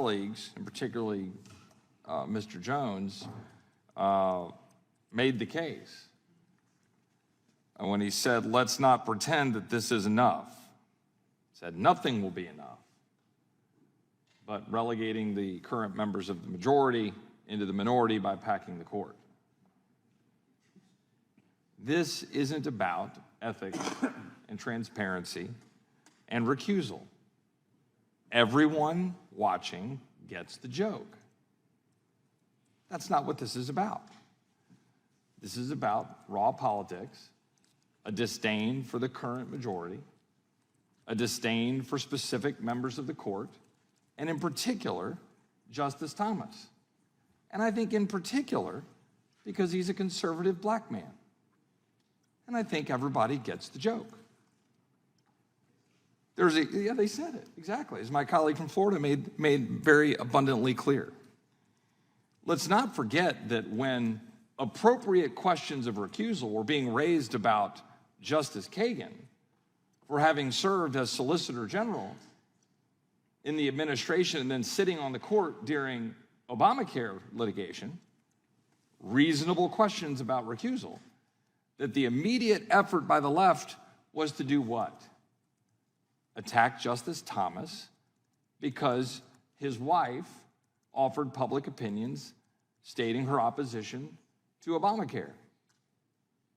colleagues, and particularly Mr. Jones, made the case when he said, let's not pretend that this is enough. He said nothing will be enough, but relegating the current members of the majority into the minority by packing the court. This isn't about ethics and transparency and recusal. Everyone watching gets the joke. That's not what this is about. This is about raw politics, a disdain for the current majority, a disdain for specific members of the court, and in particular, Justice Thomas. And I think in particular, because he's a conservative black man. And I think everybody gets the joke. Yeah, they said it, exactly, as my colleague from Florida made very abundantly clear. Let's not forget that when appropriate questions of recusal were being raised about Justice Kagan for having served as Solicitor General in the administration and then sitting on the court during Obamacare litigation, reasonable questions about recusal, that the immediate effort by the left was to do what? Attack Justice Thomas because his wife offered public opinions stating her opposition to Obamacare.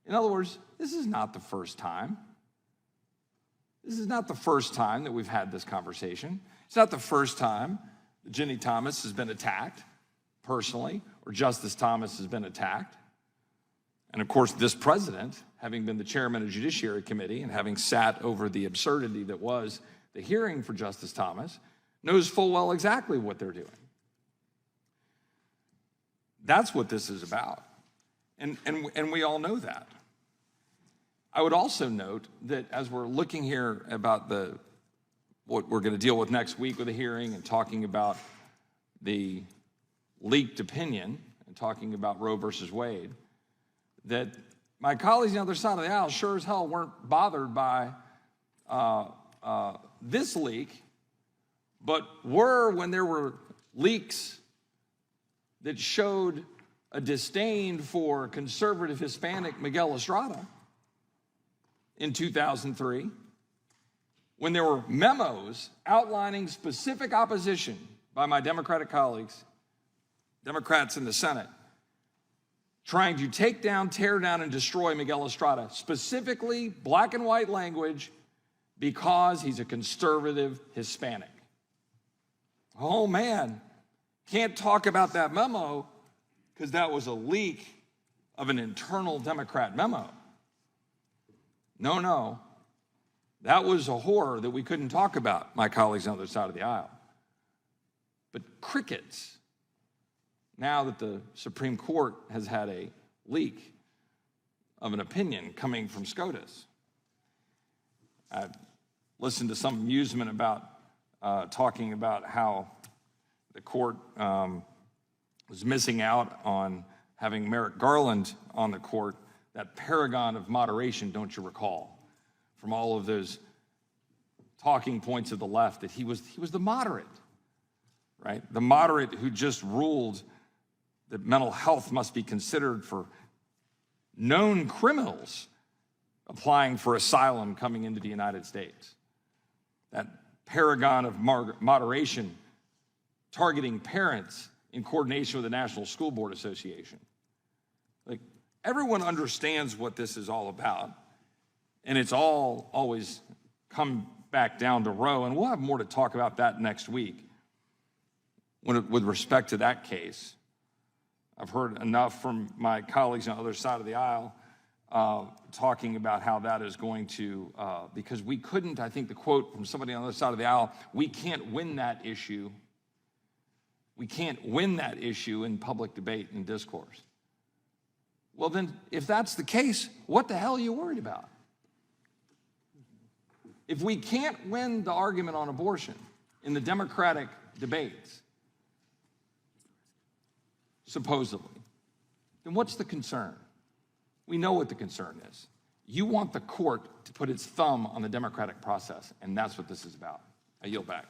In other words, this is not the first time. This is not the first time that we've had this conversation. It's not the first time that Ginny Thomas has been attacked personally, or Justice Thomas has been attacked. And of course, this president, having been the chairman of the Judiciary Committee and having sat over the absurdity that was the hearing for Justice Thomas, knows full well exactly what they're doing. That's what this is about. And we all know that. I would also note that as we're looking here about what we're going to deal with next week with the hearing and talking about the leaked opinion and talking about Roe versus Wade, that my colleagues on the other side of the aisle sure as hell weren't bothered by this leak, but were when there were leaks that showed a disdain for conservative Hispanic Miguel Estrada in 2003, when there were memos outlining specific opposition by my Democratic colleagues, Democrats in the Senate, trying to take down, tear down, and destroy Miguel Estrada, specifically black and white language, because he's a conservative Hispanic. Oh man, can't talk about that memo because that was a leak of an internal Democrat memo. No, that was a horror that we couldn't talk about, my colleagues on the other side of the aisle. But crickets, now that the Supreme Court has had a leak of an opinion coming from SCOTUS. I've listened to some amusement about talking about how the court was missing out on having Merrick Garland on the court, that paragon of moderation, don't you recall, from all of those talking points of the left, that he was the moderate, right? The moderate who just ruled that mental health must be considered for known criminals applying for asylum coming into the United States. That paragon of moderation targeting parents in coordination with the National School Board Association. Like, everyone understands what this is all about, and it's all always come back down to Roe, and we'll have more to talk about that next week with respect to that case. I've heard enough from my colleagues on the other side of the aisle talking about how that is going to, because we couldn't, I think the quote from somebody on the other side of the aisle, we can't win that issue. We can't win that issue in public debate and discourse. Well then, if that's the case, what the hell are you worried about? If we can't win the argument on abortion in the Democratic debates, supposedly, then what's the concern? We know what the concern is. You want the court to put its thumb on the democratic process, and that's what this is about. I yield back.